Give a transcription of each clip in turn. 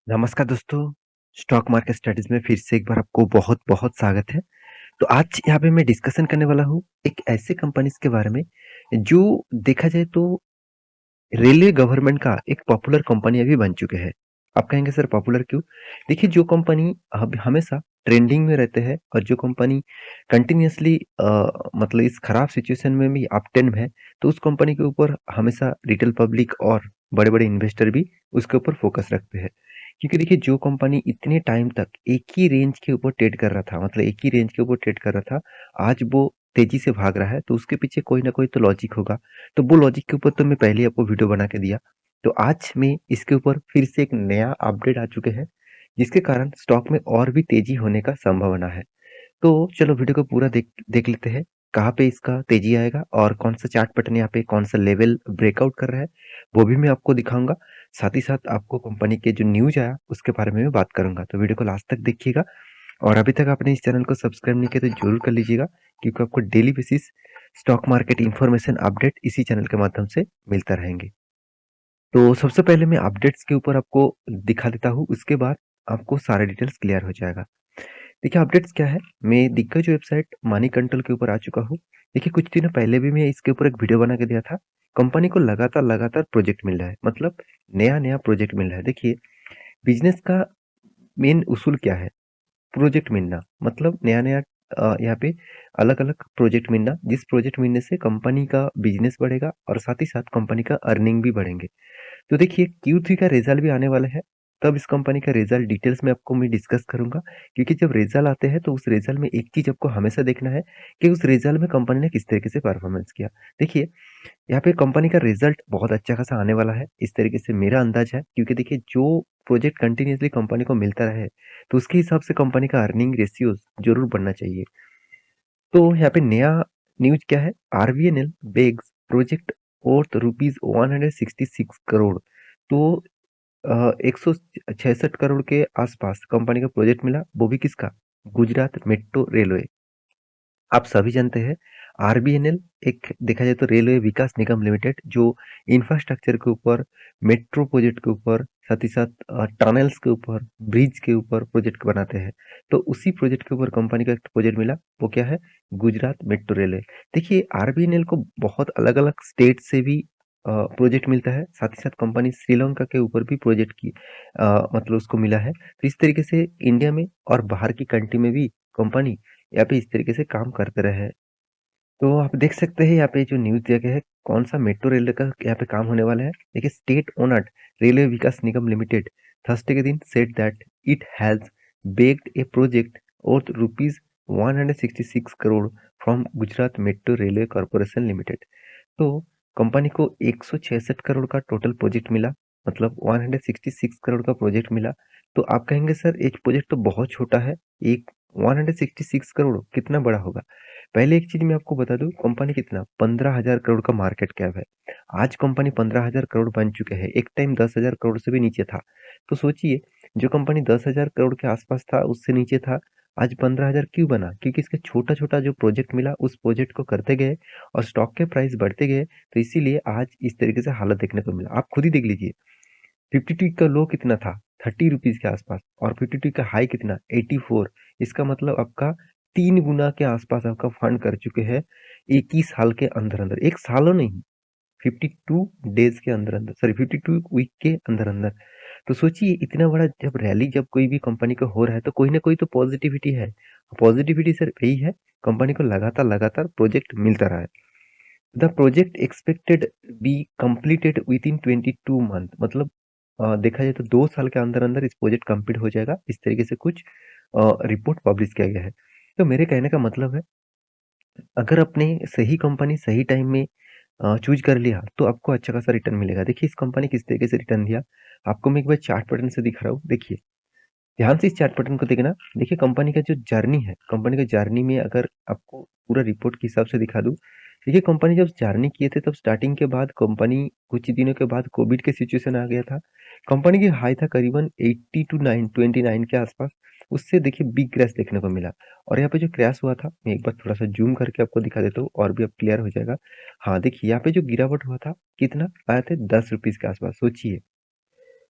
नमस्कार दोस्तों, stock market studies में फिर से एक बार आपको बहुत-बहुत स्वागत है। तो आज यहाँ पे मैं डिस्कशन करने वाला हूँ एक ऐसे कंपनीज़ के बारे में, जो देखा जाए तो रेलवे गवर्नमेंट का एक पॉपुलर कंपनी अभी बन चुके हैं। आप कहेंगे सर पॉपुलर क्यों? देखिए जो कंपनी अब हमेशा ट्रेंडिंग में रहते हैं और जो कंपनी कंटिन्यूअसली मतलब इस खराब सिचुएशन में भी अप ट्रेंड में है, तो उस कंपनी के ऊपर हमेशा रिटेल पब्लिक और बड़े-बड़े इन्वेस्टर भी उसके ऊपर फोकस रखते हैं। क्योंकि देखिए जो कंपनी इतने टाइम तक एक ही रेंज के ऊपर ट्रेड कर रहा था, मतलब एक ही रेंज के ऊपर ट्रेड कर रहा था, आज वो तेज़ी से भाग रहा है, तो उसके पीछे कोई ना कोई तो लॉजिक होगा। तो वो लॉजिक के ऊपर तो मैं पहले ही आपको वीडियो बना के दिया। तो आज मैं इसके ऊपर फिर से एक नया अपडेट आ चुके हैं, जिसके कारण स्टॉक में और भी तेज़ी होने का संभावना है। तो चलो वीडियो को पूरा देख देख लेते हैं, कहाँ पे इसका तेज़ी आएगा और कौन-सा चार्ट पैटर्न यहाँ पे कौन-सा लेवल ब्रेकआउट कर रहा है, वो भी मैं आपको दिखाऊँगा। साथ ही साथ आपको कंपनी के जो न्यूज़ आया, उसके बारे में भी बात करूँगा। तो वीडियो को लास्ट तक देखिएगा और अभी तक आपने इस चैनल को सब्सक्राइब नहीं किया तो ज़रूर कर लीजिएगा, क्योंकि आपको daily basis stock market information update इसी चैनल के माध्यम से मिलता रहेंगे। तो सबसे पहले मैं अपडेट्स के ऊपर आपको दिखा देता हूँ, उसके बाद आपको सारे डिटेल्स क्लियर हो जाएगा। देखिए अपडेट्स क्या है, मैं दिग्गज वेबसाइट मनी कंट्रोल के ऊपर आ चुका हूँ। देखिए कुछ दिनों पहले भी मैं इसके ऊपर एक वीडियो बना के दिया था। कंपनी को लगातार प्रोजेक्ट मिल रहा है, मतलब नया-नया प्रोजेक्ट मिल रहा है। देखिए बिज़नेस का मेन उसूल क्या है? प्रोजेक्ट मिलना, मतलब नया-नया यहाँ पे अलग-अलग प्रोजेक्ट मिलना, जिस प्रोजेक्ट मिलने से कंपनी का बिज़नेस बढ़ेगा और साथ ही साथ कंपनी का अर्निंग भी बढ़ेंगे। तो देखिए Q3 का रिज़ल्ट भी आने वाला है, तब इस कंपनी का रिज़ल्ट डिटेल्स में आपको मैं डिस्कस करूँगा, क्योंकि जब रिज़ल्ट आते हैं तो उस रिज़ल्ट में एक चीज़ आपको हमेशा देखना है कि उस रिज़ल्ट में कंपनी ने किस तरीके से परफ़ॉर्मेंस किया। देखिए, यहाँ पे कंपनी का रिज़ल्ट बहुत अच्छा खासा आने वाला है, इस तरीके से मेरा अंदाज़ है, क्योंकि देखिए जो प्रोजेक्ट कंटिन्यूअसली कंपनी को मिलता रहे, तो उसके हिसाब से कंपनी का अर्निंग रेशियोज़ ज़रूर बढ़ना चाहिए। तो यहाँ पे नया न्यूज़ क्या है? RBNL bags project worth rupees 166 crore. तो 166 करोड़ के आसपास कंपनी का प्रोजेक्ट मिला, वो भी किसका? Gujarat metro railway. आप सभी जानते हैं आरबीएनएल एक देखा जाए तो रेलवे विकास निगम लिमिटेड, जो इंफ्रास्ट्रक्चर के ऊपर, मेट्रो प्रोजेक्ट के ऊपर, साथ ही साथ टनल्स के ऊपर, ब्रिज के ऊपर प्रोजेक्ट बनाते हैं। तो उसी प्रोजेक्ट के ऊपर कंपनी का एक प्रोजेक्ट मिला, वो क्या है? Gujarat metro railway. देखिए आरबीएनएल को बहुत अलग-अलग स्टेट से भी प्रोजेक्ट मिलता है, साथ ही साथ कंपनी श्रीलंका के ऊपर भी प्रोजेक्ट की मतलब उसको मिला है। तो इस तरीके से इंडिया में और बाहर की कंट्री में भी कंपनी यहाँ पे इस तरीके से काम करते रहे हैं। तो आप देख सकते हैं यहाँ पे जो न्यूज़ दिया गया है, कौन-सा मेट्रो रेलवे का यहाँ पे काम होने वाला है। देखिए स्टेट ओनर्ड रेलवे विकास निगम लिमिटेड थर्सडे के दिन said that it has bagged A project worth rupees 166 crore from Gujarat metro railway corporation limited. तो कंपनी को 166 करोड़ का टोटल प्रोजेक्ट मिला, मतलब 166 करोड़ का प्रोजेक्ट मिला। तो आप कहेंगे सर एक प्रोजेक्ट तो बहुत छोटा है, एक 166 करोड़ कितना बड़ा होगा? पहले एक चीज़ मैं आपको बता दूँ, कंपनी कितना 15,000 करोड़ का मार्केट कैप है। आज कंपनी 15,000 करोड़ बन चुके हैं, एक टाइम 10,000 करोड़ से भी नीचे था। तो सोचिए जो कंपनी 10,000 करोड़ के आसपास था, उससे नीचे था, आज 15,000 क्यों बना? क्योंकि इसका छोटा-छोटा जो प्रोजेक्ट मिला, उस प्रोजेक्ट को करते गए और स्टॉक के प्राइस बढ़ते गए, तो इसीलिए आज इस तरीके से हालत देखने को मिला। आप खुद ही देख लीजिए, 52 का लो कितना था? 30 रुपीज़ के आसपास, और 52 का हाई कितना? 84। इसका मतलब आपका 3 गुना के आसपास आपका फंड कर चुके हैं 1 ही साल के अंदर-अंदर। 1 सालों नहीं, 52 डेज़ के अंदर-अंदर, सॉरी 52 वीक के अंदर-अंदर। तो सोचिए इतना बड़ा जब रैली जब कोई भी कंपनी का हो रहा है, तो कोई ना कोई तो पॉजिटिविटी है। पॉजिटिविटी सिर्फ यही है, कंपनी को लगातार-लगातार प्रोजेक्ट मिलता रहा है। The project expected be completed with in 22 month, मतलब देखा जाए तो 2 साल के अंदर-अंदर इस प्रोजेक्ट कंप्लीट हो जाएगा। इस तरीके से कुछ रिपोर्ट पब्लिश किया गया है। तो मेरे कहने का मतलब है, अगर आपने सही कंपनी सही टाइम में चूज़ कर लिया, तो आपको अच्छा खासा रिटर्न मिलेगा। देखिए इस कंपनी किस तरीके से रिटर्न दिया, आपको मैं एक बार चार्ट पैटर्न से दिखा रहा हूँ। देखिए, ध्यान से इस चार्ट पैटर्न को देखना। देखिए कंपनी का जो जर्नी है, कंपनी का जर्नी में अगर आपको पूरा रिपोर्ट के हिसाब से दिखा दूँ, देखिए कंपनी जब जर्नी किए थे तब स्टार्टिंग के बाद कंपनी कुछ ही दिनों के बाद कोविड के सिचुएशन आ गया था। कंपनी की हाई था करीबन 80 टू 9 29 के आसपास। उससे देखिए बिग क्रैश देखने को मिला, और यहाँ पे जो क्रैश हुआ था, मैं एक बार थोड़ा-सा ज़ूम करके आपको दिखा देता हूँ और भी अब क्लियर हो जाएगा। हाँ, देखिए यहाँ पे जो गिरावट हुआ था, कितना आया था ₹10 के आसपास, सोचिए।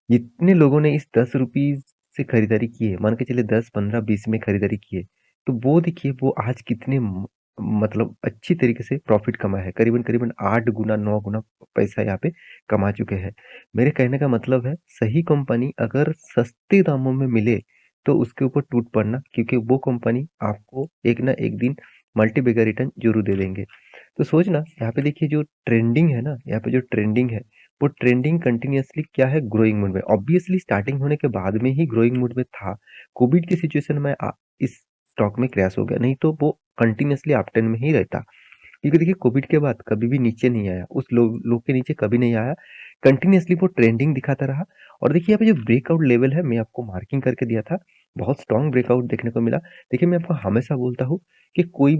जितने लोगों ने इस ₹10 से खरीदारी की है, मान के चलिए 10, 15, 20 में खरीदारी की है, तो वो देखिए वो आज कितने मतलब अच्छी तरीके से प्रॉफ़िट कमाए हैं। करीबन-करीबन 8 गुना, 9 गुना पैसा यहाँ पे कमा चुके हैं। मेरे कहने का मतलब है, सही कंपनी अगर सस्ते दामों में मिले, तो उसके ऊपर टूट पड़ना, क्योंकि वो कंपनी आपको एक ना एक दिन मल्टी-बैगर रिटर्न ज़रूर दे देंगे। तो सोचना, यहाँ पे देखिए जो ट्रेंडिंग है ना, यहाँ पे जो ट्रेंडिंग है, वो ट्रेंडिंग कंटिन्यूअसली क्या है, ग्रोइंग मोड में। ऑब्वियसली स्टार्टिंग होने के बाद में ही ग्रोइंग मोड में था। कोविड की सिचुएशन में इस स्टॉक में क्रैश हो गया, नहीं तो वो कंटिन्यूअसली अप ट्रेंड में ही रहता। क्योंकि देखिए कोविड के बाद कभी भी नीचे नहीं आया, उस लो के नीचे कभी नहीं आया। कंटिन्यूअसली वो ट्रेंडिंग दिखाता रहा। और देखिए यहाँ पे जो ब्रेकआउट लेवल है, मैं आपको मार्किंग करके दिया था, बहुत स्ट्रॉन्ग ब्रेकआउट देखने को मिला। देखिए मैं आपको हमेशा बोलता हूँ कि कोई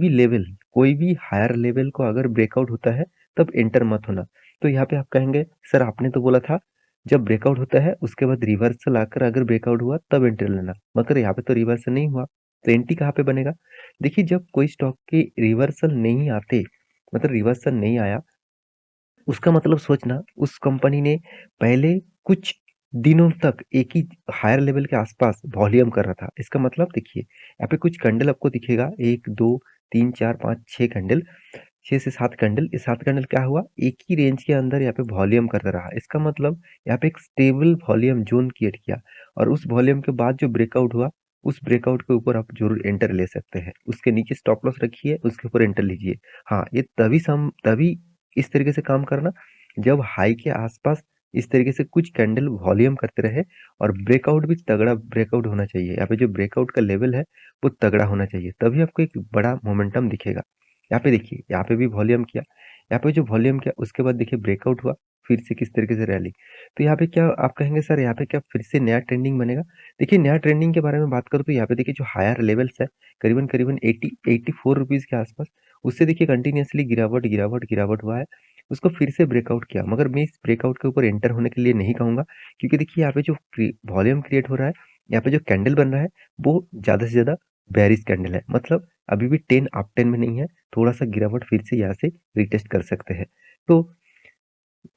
भी हायर लेवल को अगर ब्रेकआउट होता है, तब एंटर मत होना। तो यहाँ पे आप कहेंगे, सर आपने तो बोला था जब ब्रेकआउट होता है उसके बाद रिवर्सल आकर अगर ब्रेकआउट हुआ तब एंटर लेना, मगर यहाँ पे तो रिवर्सल नहीं हुआ, तो एंट्री कहाँ पे बनेगा? देखिए जब कोई स्टॉक के रिवर्सल नहीं आते, मतलब रिवर्सल नहीं आया, उसका मतलब सोचना उस कंपनी ने पहले कुछ दिनों तक एक ही हायर लेवल के आसपास वॉल्यूम कर रहा था। इसका मतलब देखिए, यहाँ पे कुछ कैंडल आपको दिखेगा, 1, 2, 3, 4, 5, 6 कैंडल, 6 से 7 कैंडल। ये 7 कैंडल क्या हुआ? एक ही रेंज के अंदर यहाँ पे वॉल्यूम करता रहा। इसका मतलब यहाँ पे एक स्टेबल वॉल्यूम ज़ोन क्रिएट किया, और उस वॉल्यूम के बाद जो ब्रेकआउट हुआ, उस ब्रेकआउट के ऊपर आप ज़रूर एंटर ले सकते हैं। उसके नीचे स्टॉप लॉस रखिए, उसके ऊपर एंटर लीजिए। हाँ, ये तभी इस तरीके से काम करना, जब हाई के आसपास इस तरीके से कुछ कैंडल वॉल्यूम करते रहे, और ब्रेकआउट भी तगड़ा ब्रेकआउट होना चाहिए। यहाँ पे जो ब्रेकआउट का लेवल है, वो तगड़ा होना चाहिए, तभी आपको एक बड़ा मोमेंटम दिखेगा। यहाँ पे देखिए, यहाँ पे भी वॉल्यूम किया, यहाँ पे जो वॉल्यूम किया उसके बाद देखिए ब्रेकआउट हुआ, फिर से किस तरीके से रैली। तो यहाँ पे क्या आप कहेंगे, सर यहाँ पे क्या फिर से नया ट्रेंडिंग बनेगा? देखिए नया ट्रेंडिंग के बारे में बात करूँ तो यहाँ पे देखिए जो हायर लेवल्स है, करीबन-करीबन 84 रुपीज़ के आसपास, उससे देखिए कंटिन्यूअसली गिरावट हुआ है। उसको फिर से ब्रेकआउट किया, मगर मैं इस ब्रेकआउट के ऊपर एंटर होने के लिए नहीं कहूँगा, क्योंकि देखिए यहाँ पे जो वॉल्यूम क्रिएट हो रहा है, यहाँ पे जो कैंडल बन रहा है, वो ज़्यादा से ज़्यादा बेयरिश कैंडल है। मतलब अभी भी 10 अप 10 में नहीं है, थोड़ा-सा गिरावट फिर से यहाँ से रिटेस्ट कर सकते हैं। तो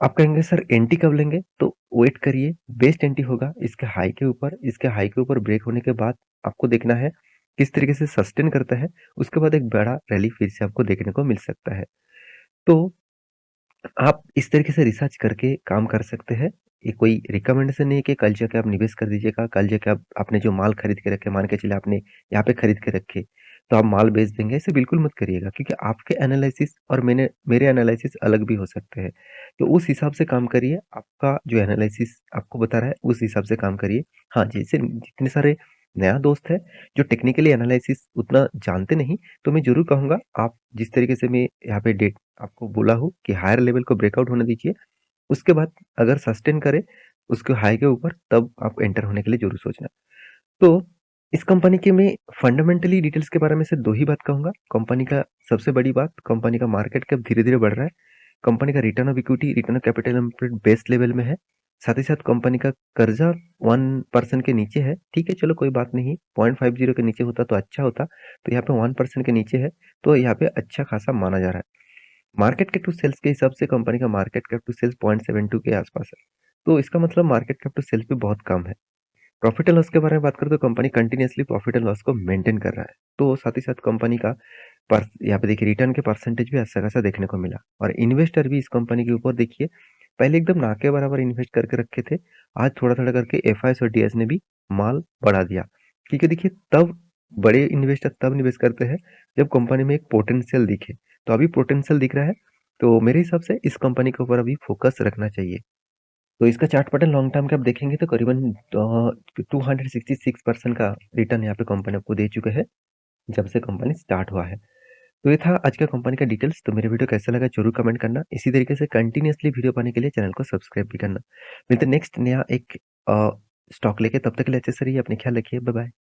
आप कहेंगे सर एंट्री कब लेंगे? तो वेट करिए, बेस्ट एंट्री होगा इसके हाई के ऊपर ब्रेक होने के बाद आपको देखना है किस तरीके से सस्टेन करता है, उसके बाद एक बड़ा रैली फिर से आपको देखने को मिल सकता है। तो आप इस तरीके से रिसर्च करके काम कर सकते हैं। ये कोई रिकमेंडेशन नहीं है कि कल जाके आप निवेश कर दीजिएगा, कल जाके आप आपने जो माल खरीद के रखे, मान के चलिए आपने यहाँ पे खरीद के रखे, तो आप माल बेच देंगे, ऐसे बिल्कुल मत करिएगा, क्योंकि आपके एनालिसिस और मेरे एनालिसिस अलग भी हो सकते हैं। तो उस हिसाब से काम करिए, आपका जो एनालिसिस आपको बता रहा है, उस हिसाब से काम करिए। हाँ, जैसे जितने सारे नया दोस्त है, जो टेक्निकली एनालिसिस उतना जानते नहीं, तो मैं ज़रूर कहूँगा आप जिस तरीके से मैं यहाँ पे डेट आपको बोला हूँ कि हायर लेवल को ब्रेकआउट होने दीजिए, उसके बाद अगर सस्टेन करे उसके हाई के ऊपर, तब आप एंटर होने के लिए ज़रूर सोचना। तो इस कंपनी के मैं फंडामेंटली डिटेल्स के बारे में सिर्फ 2 ही बात कहूँगा। कंपनी का सबसे बड़ी बात, कंपनी का मार्केट कैप धीरे-धीरे बढ़ रहा है। कंपनी का return of equity, return of capital employed best level में है। साथ ही साथ कंपनी का कर्जा 1% के नीचे है। ठीक है, चलो कोई बात नहीं, 0.50 के नीचे होता तो अच्छा होता। तो यहाँ पे 1% के नीचे है, तो यहाँ पे अच्छा खासा माना जा रहा है। मार्केट कैप टू सेल्स के हिसाब से कंपनी का मार्केट कैप टू सेल्स 0.72 के आसपास है। तो इसका मतलब मार्केट कैप टू सेल्स भी बहुत कम है। प्रॉफिट एंड लॉस के बारे में बात करें तो company continuously profit and loss को मेंटेन कर रहा है। तो साथ ही साथ कंपनी का यहाँ पे देखिए रिटर्न के परसेंटेज भी अच्छा खासा देखने को मिला, और इन्वेस्टर भी इस कंपनी के ऊपर देखिए पहले एकदम ना के बराबर इन्वेस्ट करके रखे थे, आज थोड़ा-थोड़ा करके एफआईएस और डीएस ने भी माल बढ़ा दिया। क्योंकि देखिए तब बड़े इन्वेस्टर तब निवेश करते हैं जब कंपनी में एक पोटेंशियल दिखे। तो अभी पोटेंशियल दिख रहा है, तो मेरे हिसाब से इस कंपनी के ऊपर अभी फोकस रखना चाहिए। तो इसका चार्ट पैटर्न लॉन्ग टर्म का आप देखेंगे तो करीबन 266% का रिटर्न यहाँ पे कंपनी आपको दे चुके हैं, जब से कंपनी स्टार्ट हुआ है। तो ये था आज का कंपनी का डिटेल्स। तो मेरे वीडियो कैसा लगा जरूर कमेंट करना। इसी तरीके से कंटिन्यूअसली वीडियो पाने के लिए चैनल को सब्सक्राइब भी करना। मिलते नेक्स्ट नया एक स्टॉक लेके, तब तक के लिए अच्छे से रहिए, अपने ख्याल रखिए, बाय बाय।